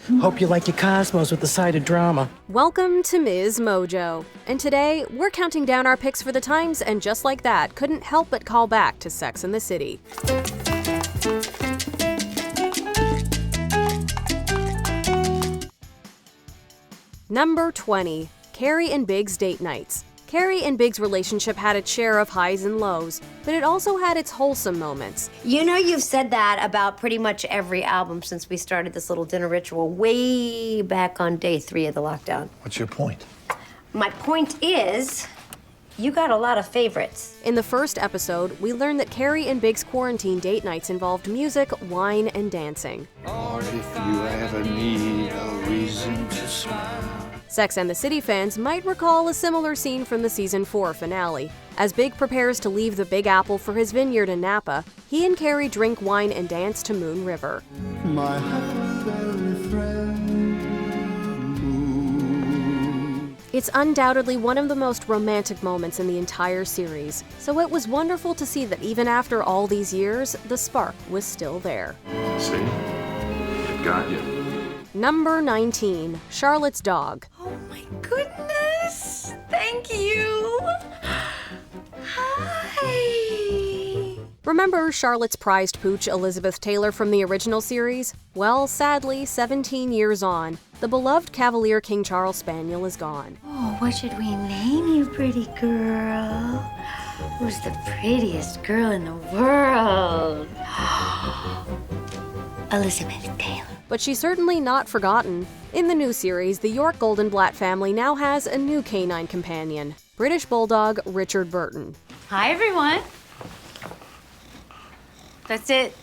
Hope you like your Cosmos with the side of drama. Welcome to MsMojo. And today, we're counting down our picks for the times, and just like that, couldn't help but call back to Sex and the City. Number 20. Carrie and Big's date nights. Carrie and Big's relationship had its share of highs and lows, but it also had its wholesome moments. You know, you've said that about pretty much every album since we started this little dinner ritual way back on day 3 of the lockdown. What's your point? My point is, you got a lot of favorites. In the first episode, we learned that Carrie and Big's quarantine date nights involved music, wine, and dancing. Or if you ever need a reason to smile. Sex and the City fans might recall a similar scene from the season 4 finale. As Big prepares to leave the Big Apple for his vineyard in Napa, he and Carrie drink wine and dance to Moon River. My huckleberry friend, Moon. It's undoubtedly one of the most romantic moments in the entire series, so it was wonderful to see that even after all these years, the spark was still there. See? It got you. Number 19. Charlotte's Dog. Oh my goodness! Thank you! Hi! Remember Charlotte's prized pooch Elizabeth Taylor from the original series? Well, sadly, 17 years on, the beloved Cavalier King Charles Spaniel is gone. Oh, what should we name you, pretty girl? Who's the prettiest girl in the world? Elizabeth Taylor. But she's certainly not forgotten. In the new series, the York Goldenblatt family now has a new canine companion, British Bulldog Richard Burton. Hi, everyone. That's it.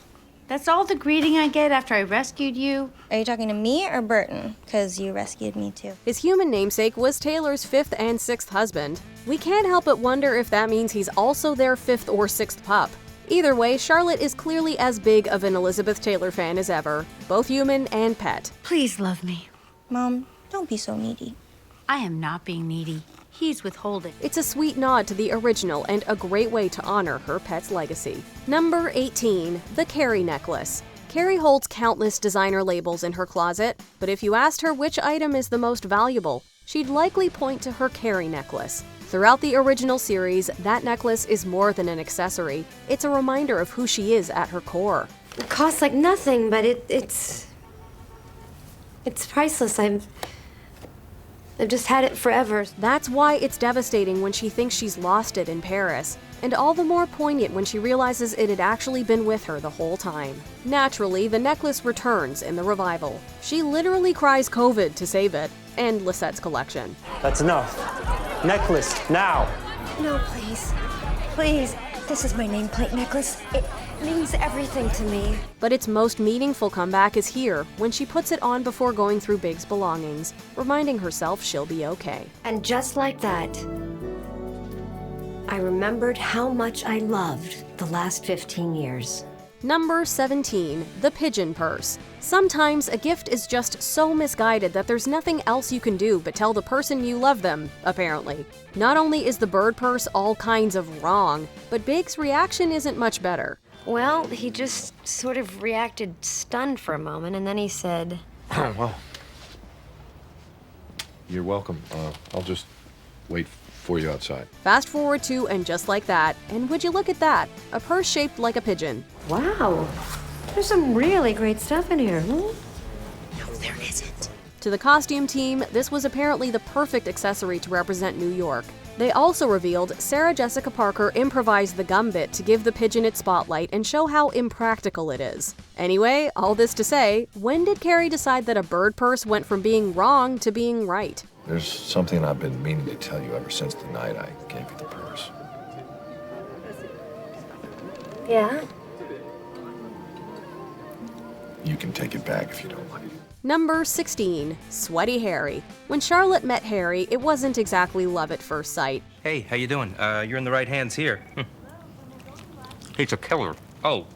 That's all the greeting I get after I rescued you. Are you talking to me or Burton? Because you rescued me too. His human namesake was Taylor's 5th and 6th husband. We can't help but wonder if that means he's also their 5th or 6th pup. Either way, Charlotte is clearly as big of an Elizabeth Taylor fan as ever, both human and pet. Please love me. Mom, don't be so needy. I am not being needy. He's withholding. It's a sweet nod to the original and a great way to honor her pet's legacy. Number 18. The Carrie necklace. Carrie holds countless designer labels in her closet, but if you asked her which item is the most valuable, she'd likely point to her Carrie necklace. Throughout the original series, that necklace is more than an accessory. It's a reminder of who she is at her core. It costs like nothing, but it's priceless. I've just had it forever. That's why it's devastating when she thinks she's lost it in Paris, and all the more poignant when she realizes it had actually been with her the whole time. Naturally, the necklace returns in the revival. She literally cries COVID to save it, and Lisette's collection. That's enough. Necklace, now. No, please. Please. This is my nameplate necklace. It means everything to me. But its most meaningful comeback is here, when she puts it on before going through Big's belongings, reminding herself she'll be okay. And just like that, I remembered how much I loved the last 15 years. Number 17. The Pigeon Purse. Sometimes a gift is just so misguided that there's nothing else you can do but tell the person you love them, apparently. Not only is the bird purse all kinds of wrong, but Big's reaction isn't much better. Well, he just sort of reacted stunned for a moment, and then he said, Well, you're welcome. I'll just wait for you outside. Fast forward to and just like that, and would you look at that, a purse shaped like a pigeon. wow, there's some really great stuff in here. No, there isn't. To the costume team, this was apparently the perfect accessory to represent New York. They also revealed Sarah Jessica Parker improvised the gum bit to give the pigeon its spotlight and show how impractical it is. Anyway, all this to say, when did Carrie decide that a bird purse went from being wrong to being right? There's something I've been meaning to tell you ever since the night I gave you the purse. Yeah? You can take it back if you don't like it. Number 16. Sweaty Harry. When Charlotte met Harry, it wasn't exactly love at first sight. Hey, how you doing? You're in the right hands here. He's a killer. Oh.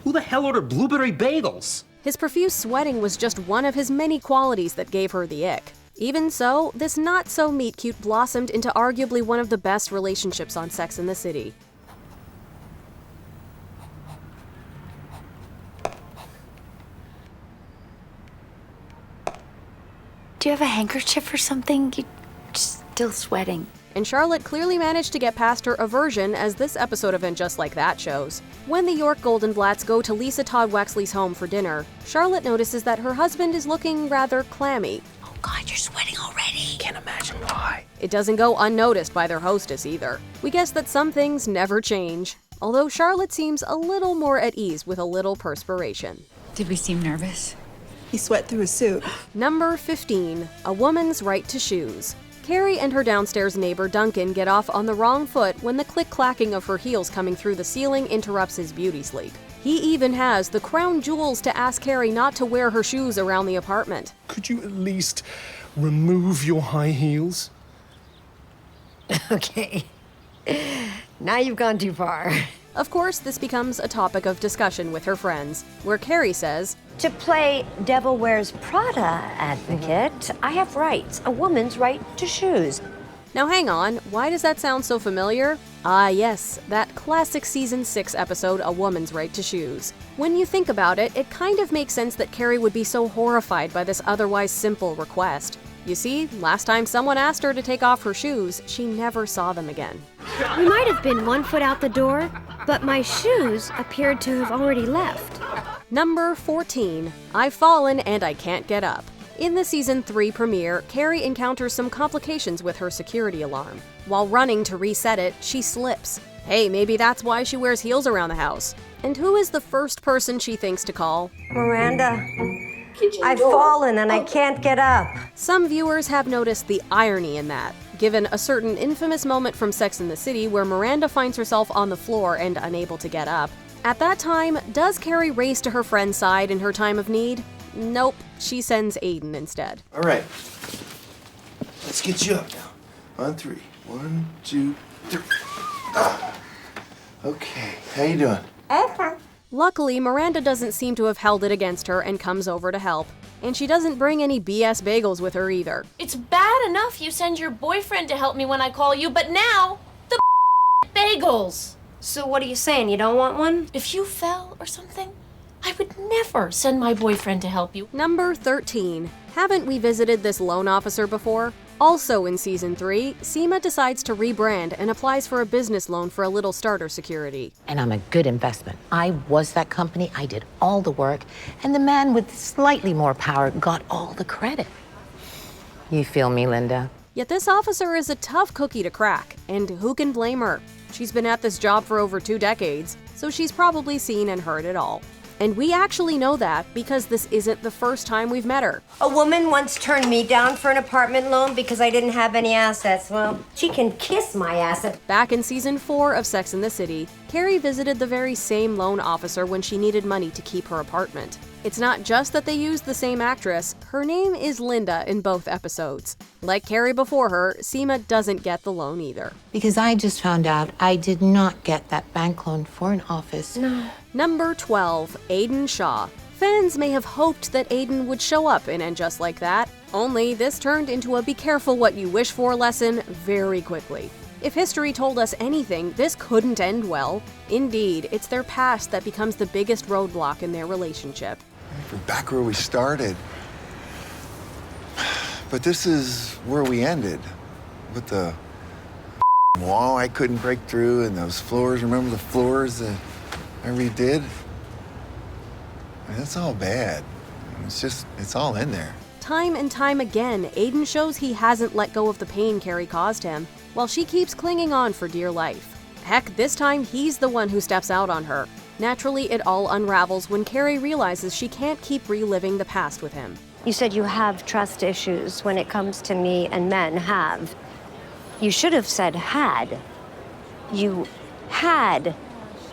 Who the hell ordered blueberry bagels? His profuse sweating was just one of his many qualities that gave her the ick. Even so, this not-so-meet-cute blossomed into arguably one of the best relationships on Sex and the City. Do you have a handkerchief or something? You're still sweating. And Charlotte clearly managed to get past her aversion, as this episode of And Just Like That shows. When the York Goldenblatts go to Lisa Todd Wexley's home for dinner, Charlotte notices that her husband is looking rather clammy. Oh God, you're sweating already. Can't imagine why. It doesn't go unnoticed by their hostess either. We guess that some things never change, although Charlotte seems a little more at ease with a little perspiration. Did we seem nervous? He sweat through his suit. Number 15, a woman's right to shoes. Carrie and her downstairs neighbor Duncan get off on the wrong foot when the click-clacking of her heels coming through the ceiling interrupts his beauty sleep. He even has the crown jewels to ask Carrie not to wear her shoes around the apartment. Could you at least remove your high heels? Okay. Now you've gone too far. Of course, this becomes a topic of discussion with her friends, where Carrie says, To play Devil Wears Prada advocate, I have rights, a woman's right to shoes. Now hang on, why does that sound so familiar? Ah yes, that classic season 6 episode, A Woman's Right to Shoes. When you think about it, it kind of makes sense that Carrie would be so horrified by this otherwise simple request. You see, last time someone asked her to take off her shoes, she never saw them again. We might have been 1 foot out the door, but my shoes appeared to have already left. Number 14, I've fallen and I can't get up. In the season 3 premiere, Carrie encounters some complications with her security alarm. While running to reset it, she slips. Hey, maybe that's why she wears heels around the house. And who is the first person she thinks to call? Miranda, I've fallen and I can't get up. Some viewers have noticed the irony in that, given a certain infamous moment from Sex and the City where Miranda finds herself on the floor and unable to get up. At that time, does Carrie race to her friend's side in her time of need? Nope, she sends Aidan instead. All right. Let's get you up now. On 3. 1, 2, 3. Okay, how you doing? Luckily, Miranda doesn't seem to have held it against her and comes over to help. And she doesn't bring any BS bagels with her either. It's bad enough you send your boyfriend to help me when I call you, but now, the bagels! So what are you saying, you don't want one? If you fell or something, I would never send my boyfriend to help you. Number 13. Haven't we visited this loan officer before? Also in season 3, Seema decides to rebrand and applies for a business loan for a little starter security. And I'm a good investment. I was that company, I did all the work, and the man with slightly more power got all the credit. You feel me, Linda? Yet this officer is a tough cookie to crack, and who can blame her? She's been at this job for over 2 decades, so she's probably seen and heard it all. And we actually know that because this isn't the first time we've met her. A woman once turned me down for an apartment loan because I didn't have any assets. Well, she can kiss my ass. Back in season 4 of Sex and the City, Carrie visited the very same loan officer when she needed money to keep her apartment. It's not just that they used the same actress, her name is Linda in both episodes. Like Carrie before her, Seema doesn't get the loan either. Because I just found out I did not get that bank loan for an office. No. Number 12, Aidan Shaw. Fans may have hoped that Aidan would show up in And Just Like That, only this turned into a be careful what you wish for lesson very quickly. If history told us anything, this couldn't end well. Indeed, it's their past that becomes the biggest roadblock in their relationship. We're back where we started. But this is where we ended. With the wall I couldn't break through and those floors. Remember the floors that I redid? I mean, that's all bad. It's all in there. Time and time again, Aidan shows he hasn't let go of the pain Carrie caused him, while she keeps clinging on for dear life. Heck, this time he's the one who steps out on her. Naturally, it all unravels when Carrie realizes she can't keep reliving the past with him. You said you have trust issues when it comes to me, and men have. You should have said had. You had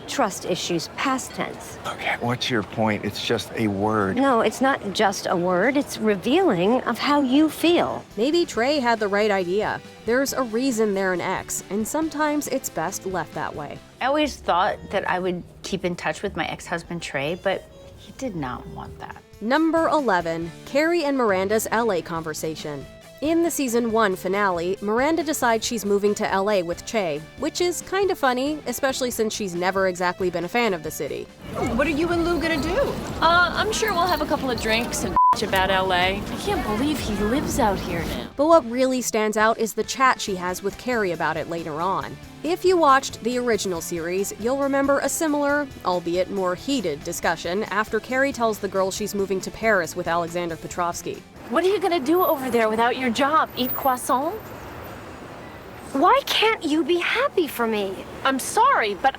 trust issues, past tense. Okay, what's your point? It's just a word. No, it's not just a word. It's revealing of how you feel. Maybe Trey had the right idea. There's a reason they're an ex, and sometimes it's best left that way. I always thought that I would keep in touch with my ex-husband Trey, but he did not want that. Number 11, Carrie and Miranda's LA conversation. In the season 1 finale, Miranda decides she's moving to LA with Che, which is kind of funny, especially since she's never exactly been a fan of the city. What are you and Lou gonna do? I'm sure we'll have a couple of drinks and about LA. I can't believe he lives out here now. But what really stands out is the chat she has with Carrie about it later on. If you watched the original series, you'll remember a similar, albeit more heated, discussion after Carrie tells the girl she's moving to Paris with Alexander Petrovsky. What are you gonna do over there without your job? Eat croissant? Why can't you be happy for me? I'm sorry, but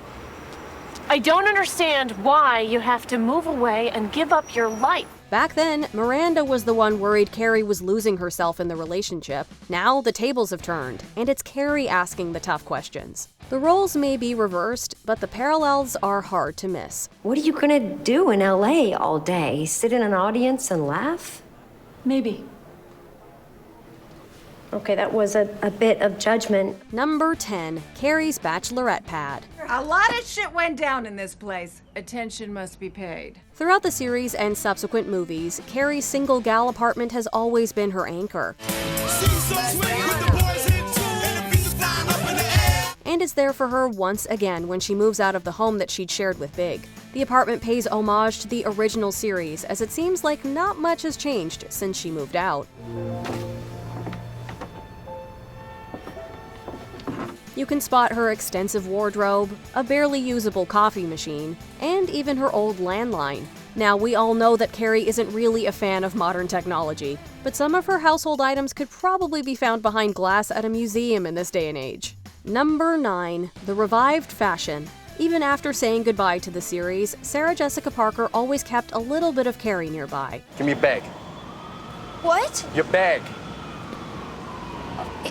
I don't understand why you have to move away and give up your life. Back then, Miranda was the one worried Carrie was losing herself in the relationship. Now the tables have turned, and it's Carrie asking the tough questions. The roles may be reversed, but the parallels are hard to miss. What are you gonna do in LA all day? Sit in an audience and laugh? Maybe. Okay, that was a bit of judgment. Number 10, Carrie's bachelorette pad. A lot of shit went down in this place. Attention must be paid. Throughout the series and subsequent movies, Carrie's single gal apartment has always been her anchor. And is there for her once again when she moves out of the home that she'd shared with Big. The apartment pays homage to the original series, as it seems like not much has changed since she moved out. You can spot her extensive wardrobe, a barely usable coffee machine, and even her old landline. Now, we all know that Carrie isn't really a fan of modern technology, but some of her household items could probably be found behind glass at a museum in this day and age. Number 9, the revived fashion. Even after saying goodbye to the series, Sarah Jessica Parker always kept a little bit of Carrie nearby. Give me your bag. What? Your bag.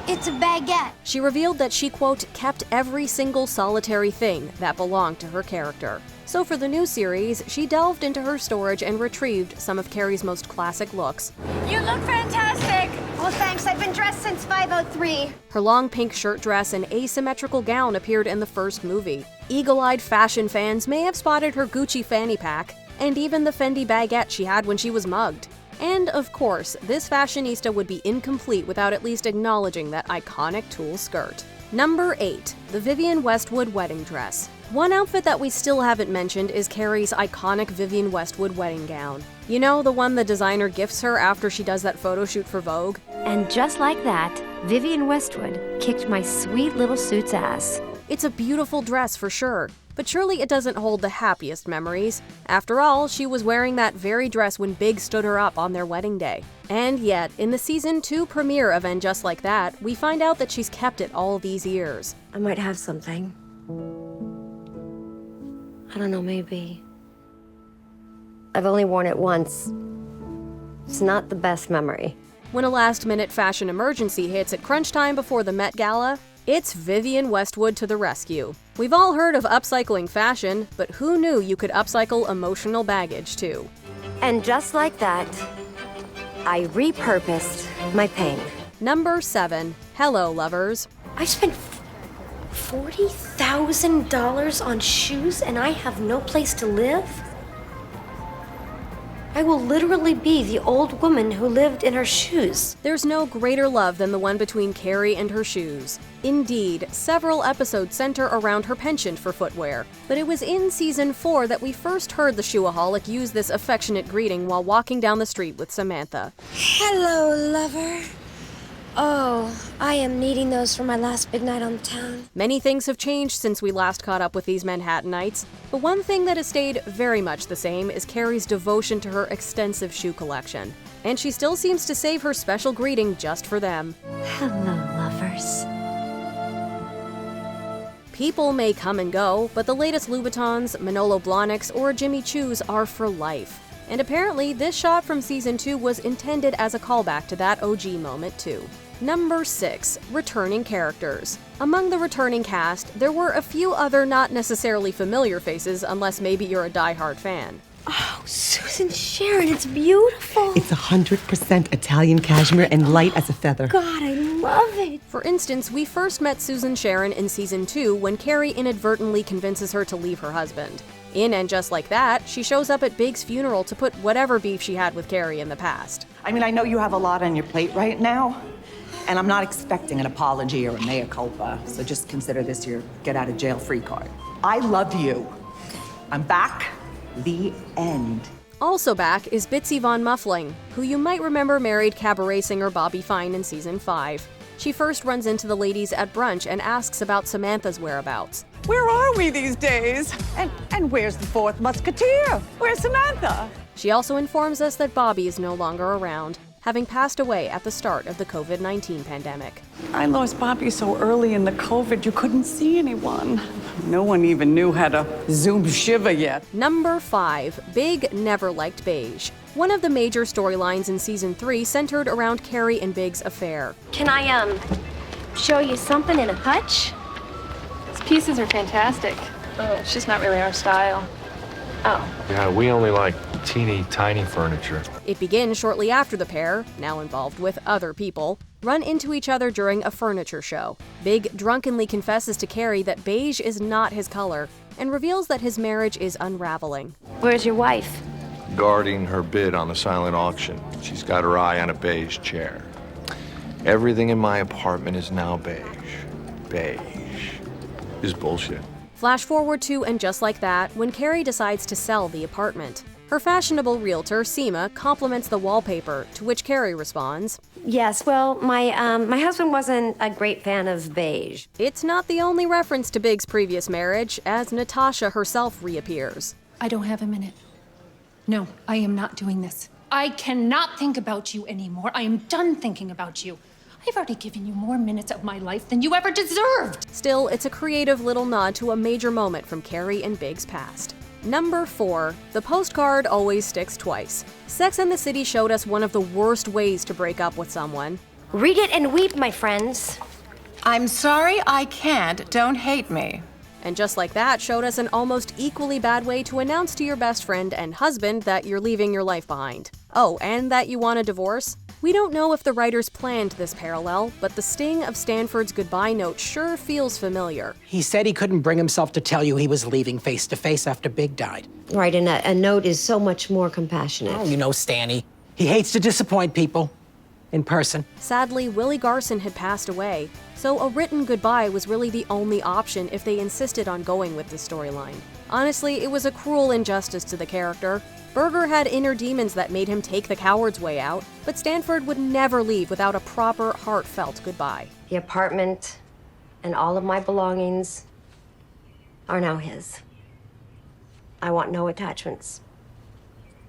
It's a baguette. She revealed that she, quote, kept every single solitary thing that belonged to her character. So for the new series, she delved into her storage and retrieved some of Carrie's most classic looks. You look fantastic. Well, thanks. I've been dressed since 5:03. Her long pink shirt dress and asymmetrical gown appeared in the first movie. Eagle-eyed fashion fans may have spotted her Gucci fanny pack, and even the Fendi baguette she had when she was mugged. And, of course, this fashionista would be incomplete without at least acknowledging that iconic tulle skirt. Number 8, the Vivienne Westwood wedding dress. One outfit that we still haven't mentioned is Carrie's iconic Vivienne Westwood wedding gown. You know, the one the designer gifts her after she does that photo shoot for Vogue? And just like that, Vivienne Westwood kicked my sweet little suit's ass. It's a beautiful dress for sure, but surely it doesn't hold the happiest memories. After all, she was wearing that very dress when Big stood her up on their wedding day. And yet, in the season 2 premiere of And Just Like That, we find out that she's kept it all these years. I might have something. I don't know, maybe. I've only worn it once. It's not the best memory. When a last-minute fashion emergency hits at crunch time before the Met Gala, it's Vivienne Westwood to the rescue. We've all heard of upcycling fashion, but who knew you could upcycle emotional baggage too? And just like that, I repurposed my pain. Number 7, Hello Lovers. I spent $40,000 on shoes and I have no place to live? I will literally be the old woman who lived in her shoes. There's no greater love than the one between Carrie and her shoes. Indeed, several episodes center around her penchant for footwear. But it was in season 4 that we first heard the shoeaholic use this affectionate greeting while walking down the street with Samantha. Hello, lover. Oh, I am needing those for my last big night on town. Many things have changed since we last caught up with these Manhattanites, but one thing that has stayed very much the same is Carrie's devotion to her extensive shoe collection. And she still seems to save her special greeting just for them. Hello, lovers. People may come and go, but the latest Louboutins, Manolo Blahniks, or Jimmy Choo's are for life. And apparently, this shot from season 2 was intended as a callback to that OG moment too. Number 6, returning characters. Among the returning cast, there were a few other not necessarily familiar faces unless maybe you're a die-hard fan. Oh, Susan Sharon, it's beautiful. It's 100% Italian cashmere and light as a feather. God, I love it. For instance, we first met Susan Sharon in season 2 when Carrie inadvertently convinces her to leave her husband. In And Just Like That, she shows up at Big's funeral to put whatever beef she had with Carrie in the past. I mean, I know you have a lot on your plate right now, and I'm not expecting an apology or a mea culpa, so just consider this your get-out-of-jail-free card. I love you. I'm back. The end. Also back is Bitsy von Muffling, who you might remember married cabaret singer Bobby Fine in season 5. She first runs into the ladies at brunch and asks about Samantha's whereabouts. Where are we these days? And where's the fourth musketeer? Where's Samantha? She also informs us that Bobby is no longer around, having passed away at the start of the COVID-19 pandemic. I lost Bobby so early in the COVID you couldn't see anyone. No one even knew how to Zoom shiver yet. Number 5, Big never liked beige. One of the major storylines in season 3 centered around Carrie and Big's affair. Can I, show you something in a hutch? These pieces are fantastic. Oh, it's just not really our style. Oh. Yeah, we only like teeny tiny furniture. It begins shortly after the pair, now involved with other people, run into each other during a furniture show. Big drunkenly confesses to Carrie that beige is not his color and reveals that his marriage is unraveling. Where's your wife? Guarding her bid on the silent auction. She's got her eye on a beige chair. Everything in my apartment is now beige. Beige is bullshit. Flash forward to, and just like that, when Carrie decides to sell the apartment. Her fashionable realtor, Seema, compliments the wallpaper, to which Carrie responds, Yes, well, my husband wasn't a great fan of beige. It's not the only reference to Big's previous marriage, as Natasha herself reappears. I don't have a minute. No, I am not doing this. I cannot think about you anymore. I am done thinking about you. I've already given you more minutes of my life than you ever deserved. Still, it's a creative little nod to a major moment from Carrie and Big's past. Number 4, the postcard always sticks twice. Sex and the City showed us one of the worst ways to break up with someone. Read it and weep, my friends. I'm sorry, I can't. Don't hate me. And just like that, showed us an almost equally bad way to announce to your best friend and husband that you're leaving your life behind. Oh, and that you want a divorce? We don't know if the writers planned this parallel, but the sting of Stanford's goodbye note sure feels familiar. He said he couldn't bring himself to tell you he was leaving face to face after Big died. Right, and a note is so much more compassionate. Oh, you know Stanny. He hates to disappoint people. In person. Sadly, Willie Garson had passed away, so a written goodbye was really the only option if they insisted on going with this storyline. Honestly, it was a cruel injustice to the character. Berger had inner demons that made him take the coward's way out, but Stanford would never leave without a proper, heartfelt goodbye. The apartment and all of my belongings are now his. I want no attachments.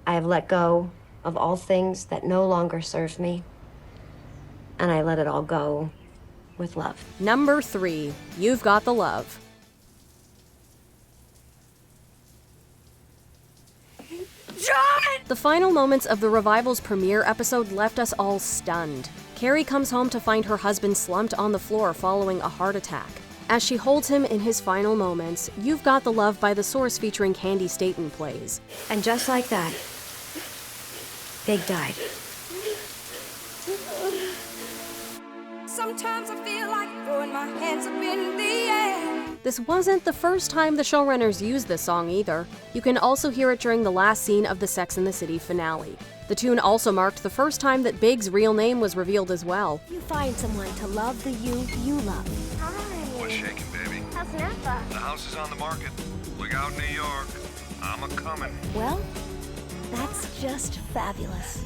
I have let go of all things that no longer serve me, and I let it all go with love. Number 3, You've Got the Love. John! The final moments of the revival's premiere episode left us all stunned. Carrie comes home to find her husband slumped on the floor following a heart attack. As she holds him in his final moments, You've Got the Love by The Source featuring Candy Staton plays. And just like that, Big died. Sometimes I feel like throwing my hands up in the air. This wasn't the first time the showrunners used this song either. You can also hear it during the last scene of the Sex and the City finale. The tune also marked the first time that Big's real name was revealed as well. You find someone to love the you love. Hi. What's shaking, baby? How's Samantha? The house is on the market. Look out, New York. I'm a-comin'. Well, that's just fabulous.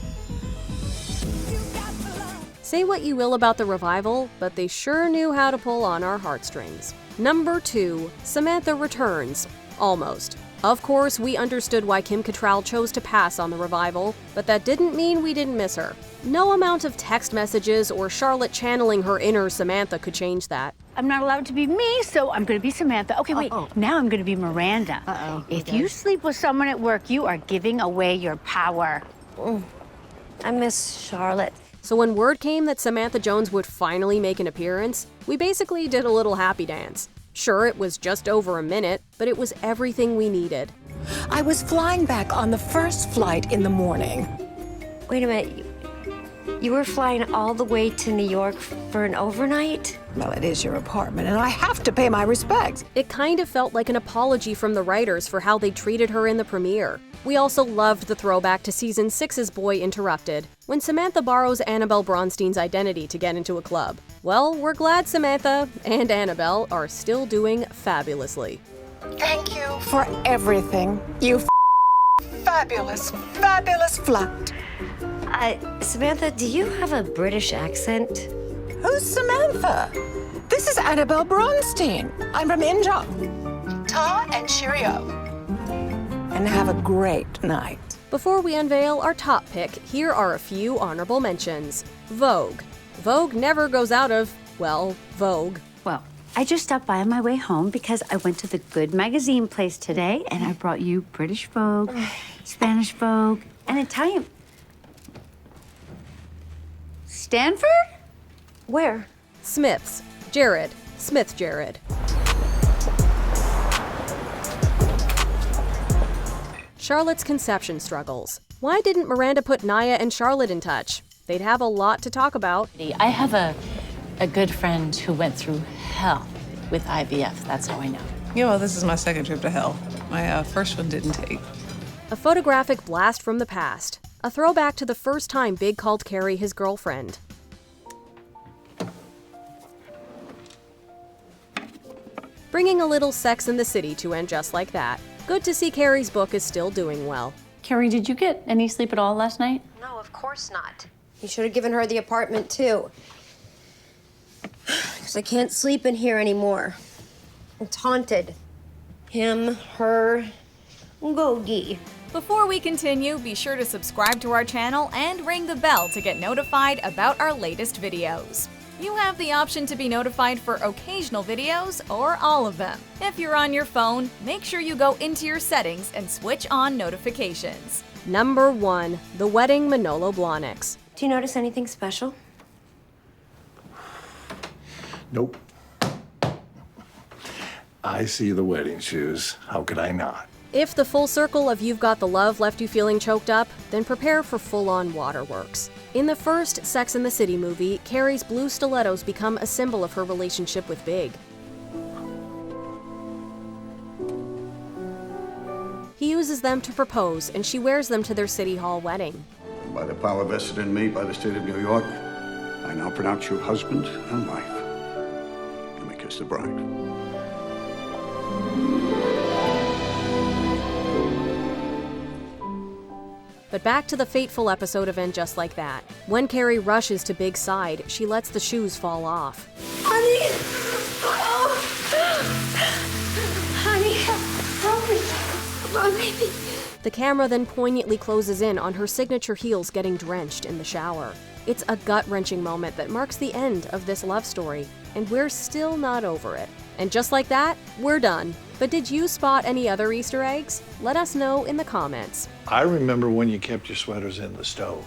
Say what you will about the revival, but they sure knew how to pull on our heartstrings. Number 2, Samantha returns. Almost. Of course, we understood why Kim Cattrall chose to pass on the revival, but that didn't mean we didn't miss her. No amount of text messages or Charlotte channeling her inner Samantha could change that. I'm not allowed to be me, so I'm going to be Samantha. Okay, wait. Now I'm going to be Miranda. If you sleep with someone at work, you are giving away your power. I miss Charlotte. So when word came that Samantha Jones would finally make an appearance, we basically did a little happy dance. Sure, it was just over a minute, but it was everything we needed. I was flying back on the first flight in the morning. Wait a minute. You were flying all the way to New York for an overnight? Well, it is your apartment, and I have to pay my respects. It kind of felt like an apology from the writers for how they treated her in the premiere. We also loved the throwback to Season 6's Boy Interrupted, when Samantha borrows Annabelle Bronstein's identity to get into a club. Well, we're glad Samantha and Annabelle are still doing fabulously. Thank you for everything. You fabulous, fabulous flight. Samantha, do you have a British accent? Who's Samantha? This is Annabelle Bronstein. I'm from India. Ta and cheerio. And have a great night. Before we unveil our top pick, here are a few honorable mentions. Vogue. Vogue never goes out of, well, Vogue. Well, I just stopped by on my way home because I went to the Good magazine place today and I brought you British Vogue, Spanish Vogue, and Italian. Stanford? Where? Smith's. Jared. Smith Jared. Charlotte's conception struggles. Why didn't Miranda put Naya and Charlotte in touch? They'd have a lot to talk about. I have a good friend who went through hell with IVF. That's how I know. Yeah, well, this is my second trip to hell. My first one didn't take. A photographic blast from the past. A throwback to the first time Big called Carrie his girlfriend. Bringing a little Sex in the City to end just like that. Good to see Carrie's book is still doing well. Carrie, did you get any sleep at all last night? No, of course not. You should have given her the apartment, too. Because I can't sleep in here anymore. It's haunted. Him, her, Gogi. Before we continue, be sure to subscribe to our channel and ring the bell to get notified about our latest videos. You have the option to be notified for occasional videos or all of them. If you're on your phone, make sure you go into your settings and switch on notifications. Number 1, The Wedding Manolo Blahniks. Do you notice anything special? Nope. I see the wedding shoes. How could I not? If the full circle of You've Got the Love left you feeling choked up, then prepare for full-on waterworks. In the first Sex and the City movie, Carrie's blue stilettos become a symbol of her relationship with Big. He uses them to propose, and she wears them to their City Hall wedding. By the power vested in me by the state of New York, I now pronounce you husband and wife. You may kiss the bride. But back to the fateful episode of End Just Like That. When Carrie rushes to Big's side, she lets the shoes fall off. Honey! Oh! Honey! Oh, baby. The camera then poignantly closes in on her signature heels getting drenched in the shower. It's a gut-wrenching moment that marks the end of this love story, and we're still not over it. And just like that, we're done. But did you spot any other Easter eggs? Let us know in the comments. I remember when you kept your sweaters in the stove.